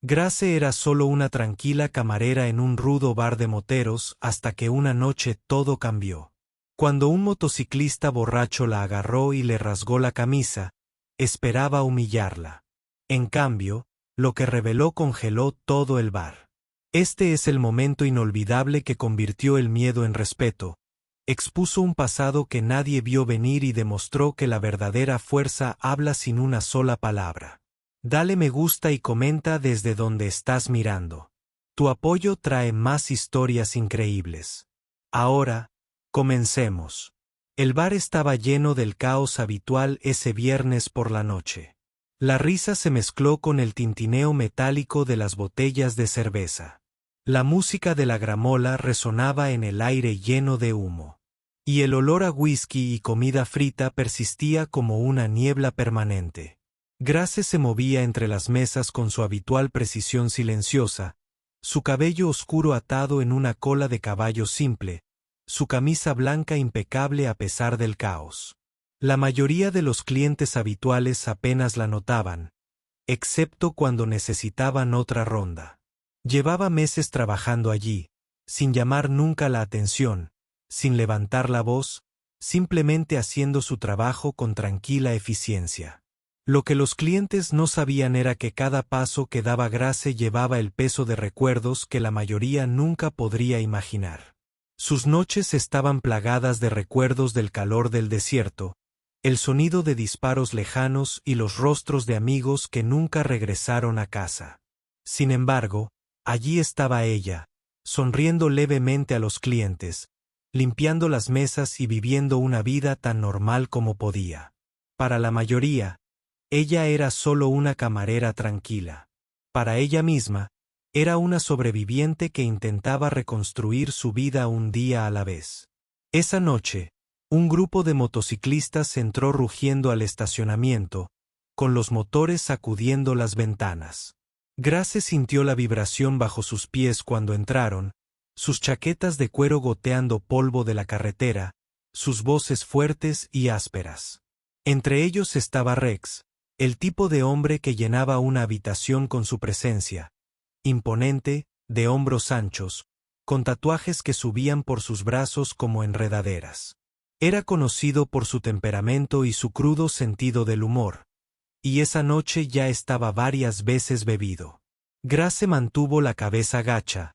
Grace era solo una tranquila camarera en un rudo bar de moteros hasta que una noche todo cambió. Cuando un motociclista borracho la agarró y le rasgó la camisa, esperaba humillarla. En cambio, lo que reveló congeló todo el bar. Este es el momento inolvidable que convirtió el miedo en respeto. Expuso un pasado que nadie vio venir y demostró que la verdadera fuerza habla sin una sola palabra. Dale me gusta y comenta desde donde estás mirando. Tu apoyo trae más historias increíbles. Ahora, comencemos. El bar estaba lleno del caos habitual ese viernes por la noche. La risa se mezcló con el tintineo metálico de las botellas de cerveza. La música de la gramola resonaba en el aire lleno de humo. Y el olor a whisky y comida frita persistía como una niebla permanente. Grace se movía entre las mesas con su habitual precisión silenciosa, su cabello oscuro atado en una cola de caballo simple, su camisa blanca impecable a pesar del caos. La mayoría de los clientes habituales apenas la notaban, excepto cuando necesitaban otra ronda. Llevaba meses trabajando allí, sin llamar nunca la atención, sin levantar la voz, simplemente haciendo su trabajo con tranquila eficiencia. Lo que los clientes no sabían era que cada paso que daba Grace llevaba el peso de recuerdos que la mayoría nunca podría imaginar. Sus noches estaban plagadas de recuerdos del calor del desierto, el sonido de disparos lejanos y los rostros de amigos que nunca regresaron a casa. Sin embargo, allí estaba ella, sonriendo levemente a los clientes, limpiando las mesas y viviendo una vida tan normal como podía. Para la mayoría, ella era solo una camarera tranquila. Para ella misma, era una sobreviviente que intentaba reconstruir su vida un día a la vez. Esa noche, un grupo de motociclistas entró rugiendo al estacionamiento, con los motores sacudiendo las ventanas. Grace sintió la vibración bajo sus pies cuando entraron, sus chaquetas de cuero goteando polvo de la carretera, sus voces fuertes y ásperas. Entre ellos estaba Rex, el tipo de hombre que llenaba una habitación con su presencia, imponente, de hombros anchos, con tatuajes que subían por sus brazos como enredaderas. Era conocido por su temperamento y su crudo sentido del humor, y esa noche ya estaba varias veces bebido. Grace mantuvo la cabeza gacha,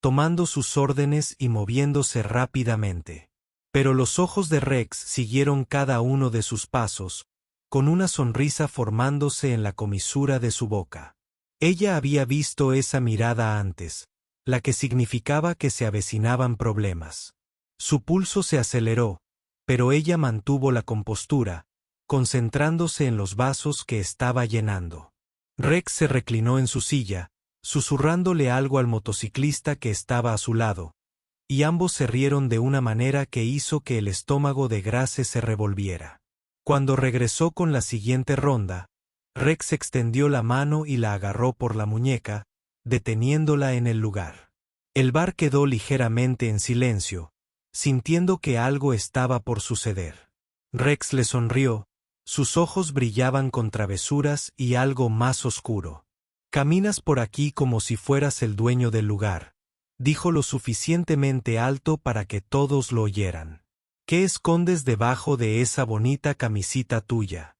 tomando sus órdenes y moviéndose rápidamente. Pero los ojos de Rex siguieron cada uno de sus pasos, con una sonrisa formándose en la comisura de su boca. Ella había visto esa mirada antes, la que significaba que se avecinaban problemas. Su pulso se aceleró, pero ella mantuvo la compostura, concentrándose en los vasos que estaba llenando. Rex se reclinó en su silla, susurrándole algo al motociclista que estaba a su lado, y ambos se rieron de una manera que hizo que el estómago de Grace se revolviera. Cuando regresó con la siguiente ronda, Rex extendió la mano y la agarró por la muñeca, deteniéndola en el lugar. El bar quedó ligeramente en silencio, sintiendo que algo estaba por suceder. Rex le sonrió, sus ojos brillaban con travesuras y algo más oscuro. «Caminas por aquí como si fueras el dueño del lugar», dijo lo suficientemente alto para que todos lo oyeran. «¿Qué escondes debajo de esa bonita camisita tuya?»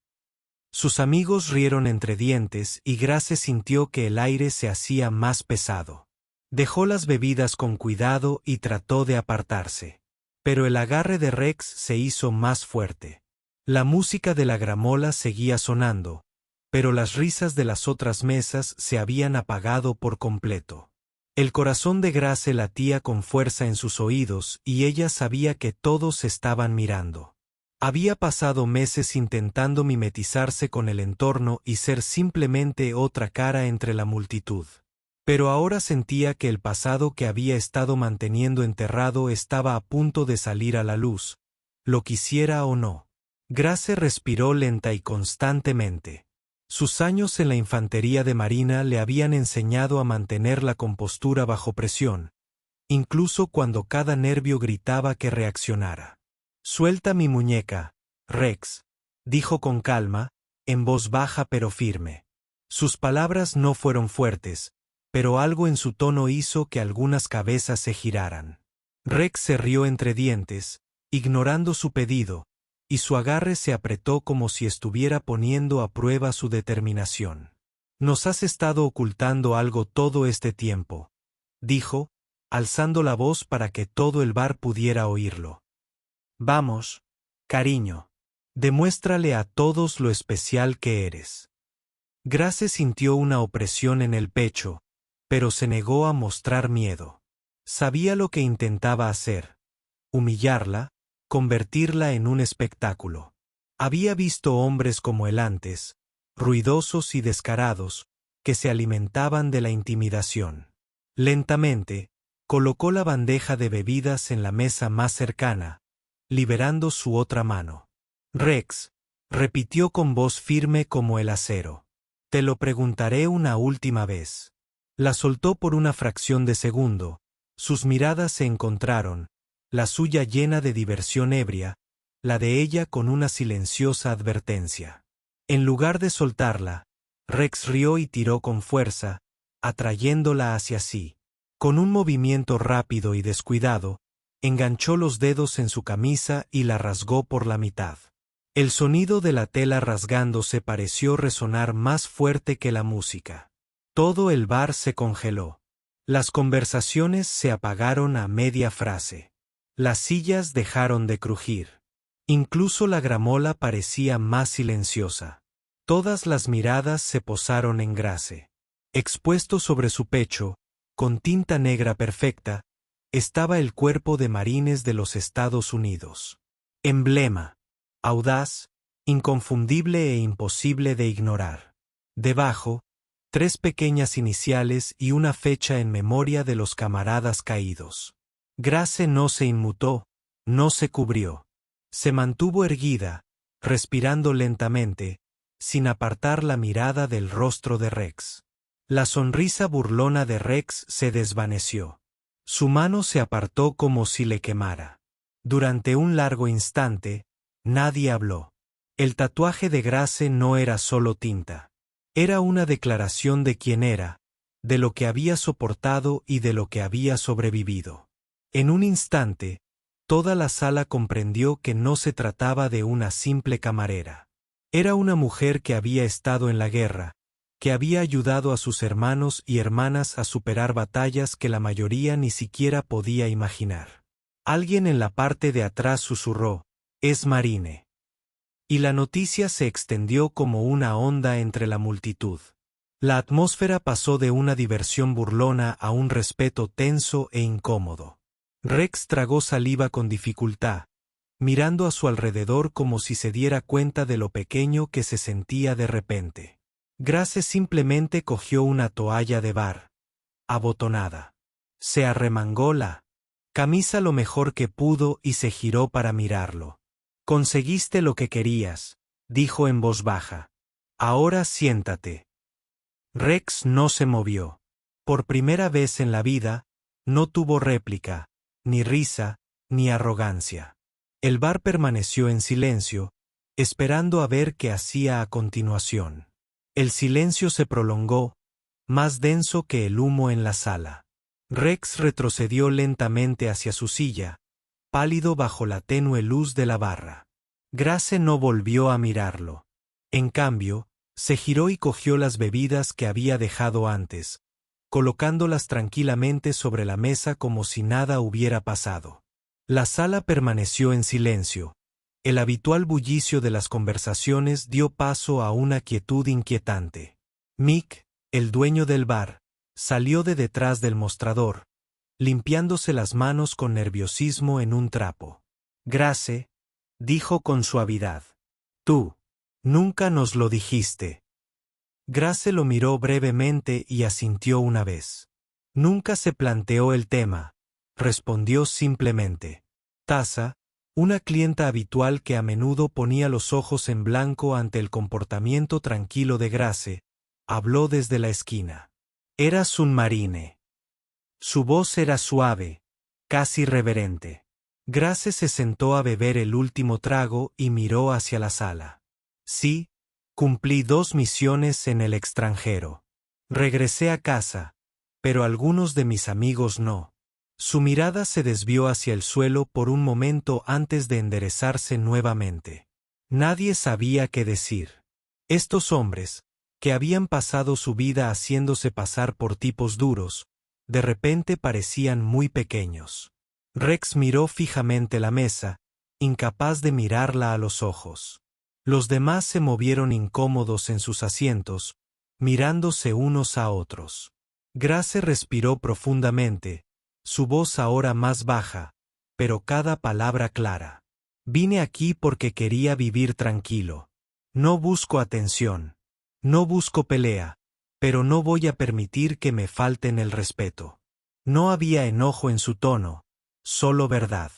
Sus amigos rieron entre dientes y Grace sintió que el aire se hacía más pesado. Dejó las bebidas con cuidado y trató de apartarse. Pero el agarre de Rex se hizo más fuerte. La música de la gramola seguía sonando, pero las risas de las otras mesas se habían apagado por completo. El corazón de Grace latía con fuerza en sus oídos y ella sabía que todos estaban mirando. Había pasado meses intentando mimetizarse con el entorno y ser simplemente otra cara entre la multitud. Pero ahora sentía que el pasado que había estado manteniendo enterrado estaba a punto de salir a la luz, lo quisiera o no. Grace respiró lenta y constantemente. Sus años en la infantería de marina le habían enseñado a mantener la compostura bajo presión, incluso cuando cada nervio gritaba que reaccionara. «Suelta mi muñeca, Rex», dijo con calma, en voz baja pero firme. Sus palabras no fueron fuertes, pero algo en su tono hizo que algunas cabezas se giraran. Rex se rió entre dientes, ignorando su pedido, y su agarre se apretó como si estuviera poniendo a prueba su determinación. «Nos has estado ocultando algo todo este tiempo», dijo, alzando la voz para que todo el bar pudiera oírlo. «Vamos, cariño. Demuéstrale a todos lo especial que eres». Grace sintió una opresión en el pecho, pero se negó a mostrar miedo. Sabía lo que intentaba hacer: humillarla, convertirla en un espectáculo. Había visto hombres como él antes, ruidosos y descarados, que se alimentaban de la intimidación. Lentamente, colocó la bandeja de bebidas en la mesa más cercana, liberando su otra mano. «Rex», repitió con voz firme como el acero, «te lo preguntaré una última vez». La soltó por una fracción de segundo, sus miradas se encontraron, la suya llena de diversión ebria, la de ella con una silenciosa advertencia. En lugar de soltarla, Rex rió y tiró con fuerza, atrayéndola hacia sí. Con un movimiento rápido y descuidado, enganchó los dedos en su camisa y la rasgó por la mitad. El sonido de la tela rasgándose pareció resonar más fuerte que la música. Todo el bar se congeló. Las conversaciones se apagaron a media frase. Las sillas dejaron de crujir. Incluso la gramola parecía más silenciosa. Todas las miradas se posaron en Grace. Expuesto sobre su pecho, con tinta negra perfecta, estaba el cuerpo de Marines de los Estados Unidos. Emblema. Audaz, inconfundible e imposible de ignorar. Debajo, 3 pequeñas iniciales y una fecha en memoria de los camaradas caídos. Grace no se inmutó, no se cubrió. Se mantuvo erguida, respirando lentamente, sin apartar la mirada del rostro de Rex. La sonrisa burlona de Rex se desvaneció. Su mano se apartó como si le quemara. Durante un largo instante, nadie habló. El tatuaje de Grace no era solo tinta. Era una declaración de quién era, de lo que había soportado y de lo que había sobrevivido. En un instante, toda la sala comprendió que no se trataba de una simple camarera. Era una mujer que había estado en la guerra, que había ayudado a sus hermanos y hermanas a superar batallas que la mayoría ni siquiera podía imaginar. Alguien en la parte de atrás susurró: «Es Marine». Y la noticia se extendió como una onda entre la multitud. La atmósfera pasó de una diversión burlona a un respeto tenso e incómodo. Rex tragó saliva con dificultad, mirando a su alrededor como si se diera cuenta de lo pequeño que se sentía de repente. Grace simplemente cogió una toalla de bar, abotonada. Se arremangó la camisa lo mejor que pudo y se giró para mirarlo. «Conseguiste lo que querías», dijo en voz baja. «Ahora siéntate». Rex no se movió. Por primera vez en la vida, no tuvo réplica, ni risa, ni arrogancia. El bar permaneció en silencio, esperando a ver qué hacía a continuación. El silencio se prolongó, más denso que el humo en la sala. Rex retrocedió lentamente hacia su silla, pálido bajo la tenue luz de la barra. Grace no volvió a mirarlo. En cambio, se giró y cogió las bebidas que había dejado antes, colocándolas tranquilamente sobre la mesa como si nada hubiera pasado. La sala permaneció en silencio. El habitual bullicio de las conversaciones dio paso a una quietud inquietante. Mick, el dueño del bar, salió de detrás del mostrador, limpiándose las manos con nerviosismo en un trapo. «Grace», dijo con suavidad. «Tú nunca nos lo dijiste». Grace lo miró brevemente y asintió una vez. «Nunca se planteó el tema», respondió simplemente. Tasa, una clienta habitual que a menudo ponía los ojos en blanco ante el comportamiento tranquilo de Grace, habló desde la esquina. «Eras un marine». Su voz era suave, casi reverente. Grace se sentó a beber el último trago y miró hacia la sala. «Sí», Cumplí 2 misiones en el extranjero. Regresé a casa, pero algunos de mis amigos no. Su mirada se desvió hacia el suelo por un momento antes de enderezarse nuevamente. Nadie sabía qué decir. Estos hombres, que habían pasado su vida haciéndose pasar por tipos duros, de repente parecían muy pequeños. Rex miró fijamente la mesa, incapaz de mirarla a los ojos. Los demás se movieron incómodos en sus asientos, mirándose unos a otros. Grace respiró profundamente, su voz ahora más baja, pero cada palabra clara. Vine aquí porque quería vivir tranquilo. No busco atención. No busco pelea, pero no voy a permitir que me falten el respeto. No había enojo en su tono, solo verdad.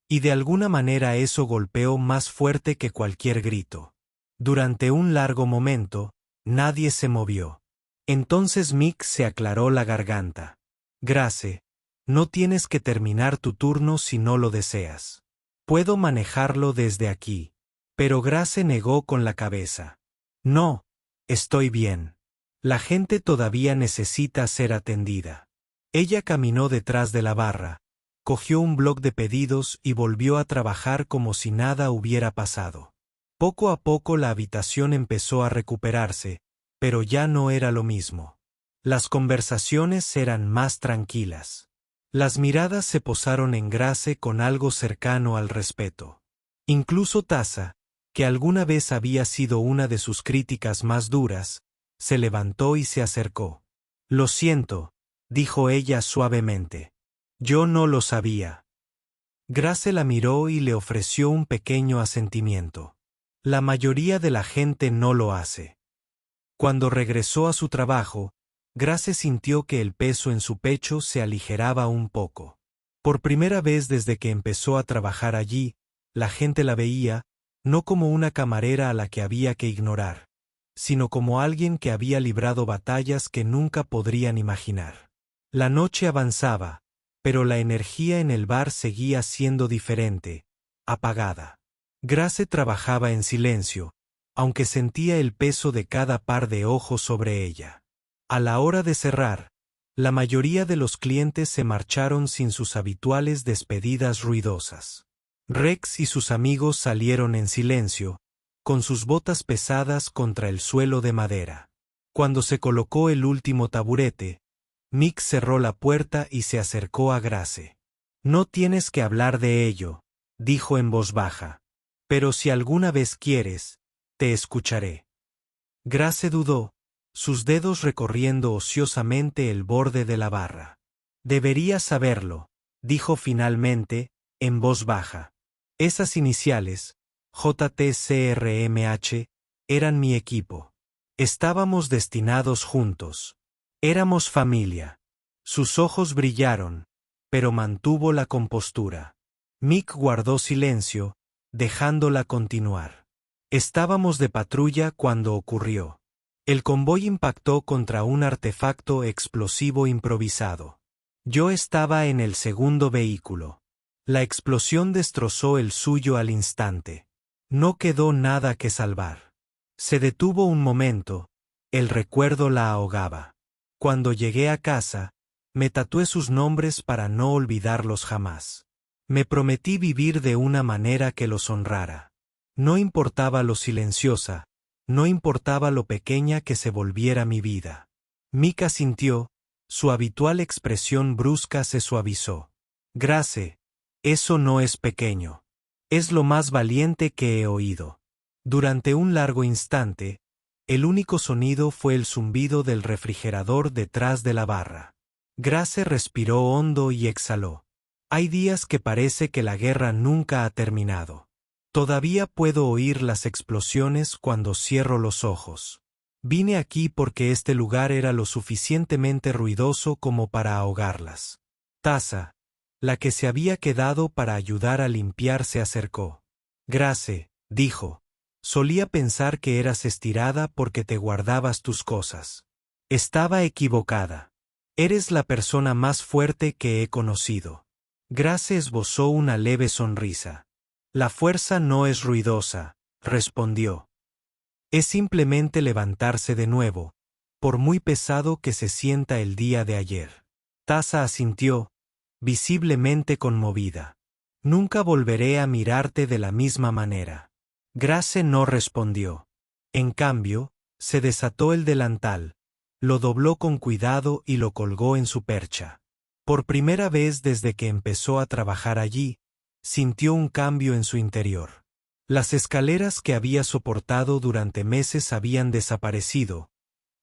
Y de alguna manera eso golpeó más fuerte que cualquier grito. Durante un largo momento, nadie se movió. Entonces Mick se aclaró la garganta. Grace, no tienes que terminar tu turno si no lo deseas. Puedo manejarlo desde aquí. Pero Grace negó con la cabeza. No, estoy bien. La gente todavía necesita ser atendida. Ella caminó detrás de la barra, cogió un bloc de pedidos y volvió a trabajar como si nada hubiera pasado. Poco a poco la habitación empezó a recuperarse, pero ya no era lo mismo. Las conversaciones eran más tranquilas. Las miradas se posaron en Grace con algo cercano al respeto. Incluso Tasa, que alguna vez había sido una de sus críticas más duras, se levantó y se acercó. Lo siento, dijo ella suavemente. Yo no lo sabía. Grace la miró y le ofreció un pequeño asentimiento. La mayoría de la gente no lo hace. Cuando regresó a su trabajo, Grace sintió que el peso en su pecho se aligeraba un poco. Por primera vez desde que empezó a trabajar allí, la gente la veía, no como una camarera a la que había que ignorar, sino como alguien que había librado batallas que nunca podrían imaginar. La noche avanzaba, pero la energía en el bar seguía siendo diferente, apagada. Grace trabajaba en silencio, aunque sentía el peso de cada par de ojos sobre ella. A la hora de cerrar, la mayoría de los clientes se marcharon sin sus habituales despedidas ruidosas. Rex y sus amigos salieron en silencio, con sus botas pesadas contra el suelo de madera. Cuando se colocó el último taburete, Mick cerró la puerta y se acercó a Grace. No tienes que hablar de ello, dijo en voz baja. Pero si alguna vez quieres, te escucharé. Grace dudó, sus dedos recorriendo ociosamente el borde de la barra. Deberías saberlo, dijo finalmente, en voz baja. Esas iniciales, JTCRMH, eran mi equipo. Estábamos destinados juntos. Éramos familia. Sus ojos brillaron, pero mantuvo la compostura. Mick guardó silencio, dejándola continuar. Estábamos de patrulla cuando ocurrió. El convoy impactó contra un artefacto explosivo improvisado. Yo estaba en el segundo vehículo. La explosión destrozó el suyo al instante. No quedó nada que salvar. Se detuvo un momento, el recuerdo la ahogaba. Cuando llegué a casa, me tatué sus nombres para no olvidarlos jamás. Me prometí vivir de una manera que los honrara. No importaba lo silenciosa, no importaba lo pequeña que se volviera mi vida. Mika sintió, su habitual expresión brusca se suavizó. Grace, eso no es pequeño. Es lo más valiente que he oído. Durante un largo instante, el único sonido fue el zumbido del refrigerador detrás de la barra. Grace respiró hondo y exhaló. Hay días que parece que la guerra nunca ha terminado. Todavía puedo oír las explosiones cuando cierro los ojos. Vine aquí porque este lugar era lo suficientemente ruidoso como para ahogarlas. Tasa, la que se había quedado para ayudar a limpiar, se acercó. Grace, dijo, solía pensar que eras estirada porque te guardabas tus cosas. Estaba equivocada. Eres la persona más fuerte que he conocido. Grace esbozó una leve sonrisa. La fuerza no es ruidosa, respondió. Es simplemente levantarse de nuevo, por muy pesado que se sienta el día de ayer. Tasa asintió, visiblemente conmovida. Nunca volveré a mirarte de la misma manera. Grace no respondió. En cambio, se desató el delantal, lo dobló con cuidado y lo colgó en su percha. Por primera vez desde que empezó a trabajar allí, sintió un cambio en su interior. Las escaleras que había soportado durante meses habían desaparecido,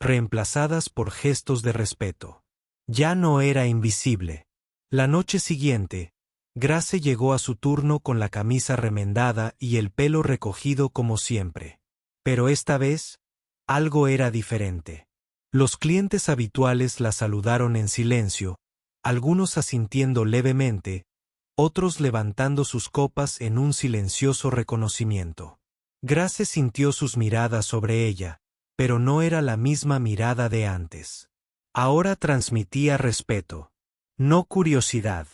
reemplazadas por gestos de respeto. Ya no era invisible. La noche siguiente, Grace llegó a su turno con la camisa remendada y el pelo recogido como siempre. Pero esta vez, algo era diferente. Los clientes habituales la saludaron en silencio, algunos asintiendo levemente, otros levantando sus copas en un silencioso reconocimiento. Grace sintió sus miradas sobre ella, pero no era la misma mirada de antes. Ahora transmitía respeto, no curiosidad.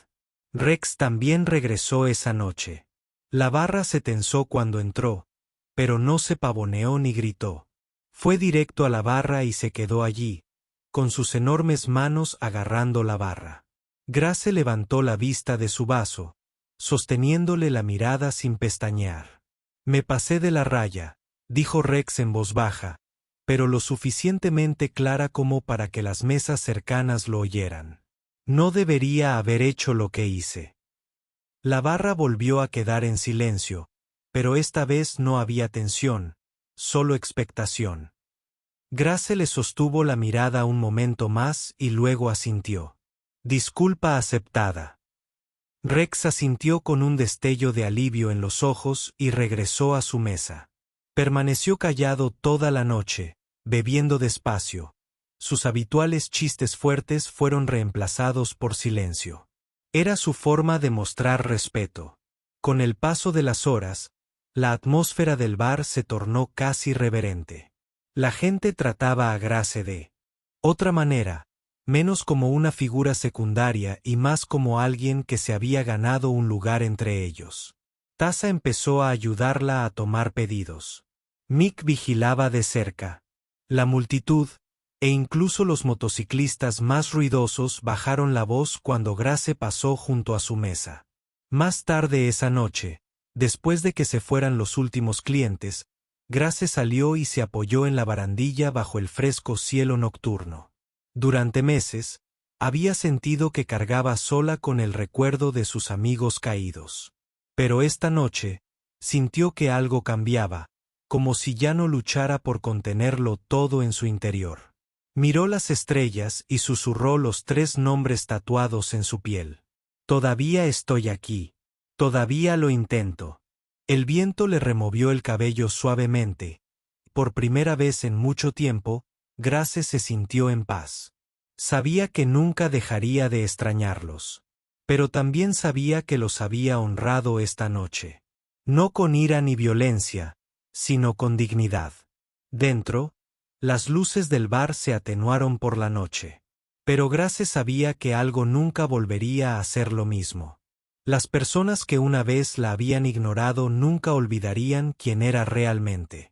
Rex también regresó esa noche. La barra se tensó cuando entró, pero no se pavoneó ni gritó. Fue directo a la barra y se quedó allí, con sus enormes manos agarrando la barra. Grace levantó la vista de su vaso, sosteniéndole la mirada sin pestañear. Me pasé de la raya, dijo Rex en voz baja, pero lo suficientemente clara como para que las mesas cercanas lo oyeran. No debería haber hecho lo que hice. La barra volvió a quedar en silencio, pero esta vez no había tensión, solo expectación. Grace le sostuvo la mirada un momento más y luego asintió. Disculpa aceptada. Rex asintió con un destello de alivio en los ojos y regresó a su mesa. Permaneció callado toda la noche, bebiendo despacio. Sus habituales chistes fuertes fueron reemplazados por silencio. Era su forma de mostrar respeto. Con el paso de las horas, la atmósfera del bar se tornó casi reverente. La gente trataba a Grace de otra manera, menos como una figura secundaria y más como alguien que se había ganado un lugar entre ellos. Tasa empezó a ayudarla a tomar pedidos. Mick vigilaba de cerca. La multitud, e incluso los motociclistas más ruidosos bajaron la voz cuando Grace pasó junto a su mesa. Más tarde esa noche, después de que se fueran los últimos clientes, Grace salió y se apoyó en la barandilla bajo el fresco cielo nocturno. Durante meses, había sentido que cargaba sola con el recuerdo de sus amigos caídos. Pero esta noche, sintió que algo cambiaba, como si ya no luchara por contenerlo todo en su interior. Miró las estrellas y susurró los 3 nombres tatuados en su piel. Todavía estoy aquí. Todavía lo intento. El viento le removió el cabello suavemente. Por primera vez en mucho tiempo, Grace se sintió en paz. Sabía que nunca dejaría de extrañarlos. Pero también sabía que los había honrado esta noche. No con ira ni violencia, sino con dignidad. Dentro, las luces del bar se atenuaron por la noche. Pero Grace sabía que algo nunca volvería a ser lo mismo. Las personas que una vez la habían ignorado nunca olvidarían quién era realmente.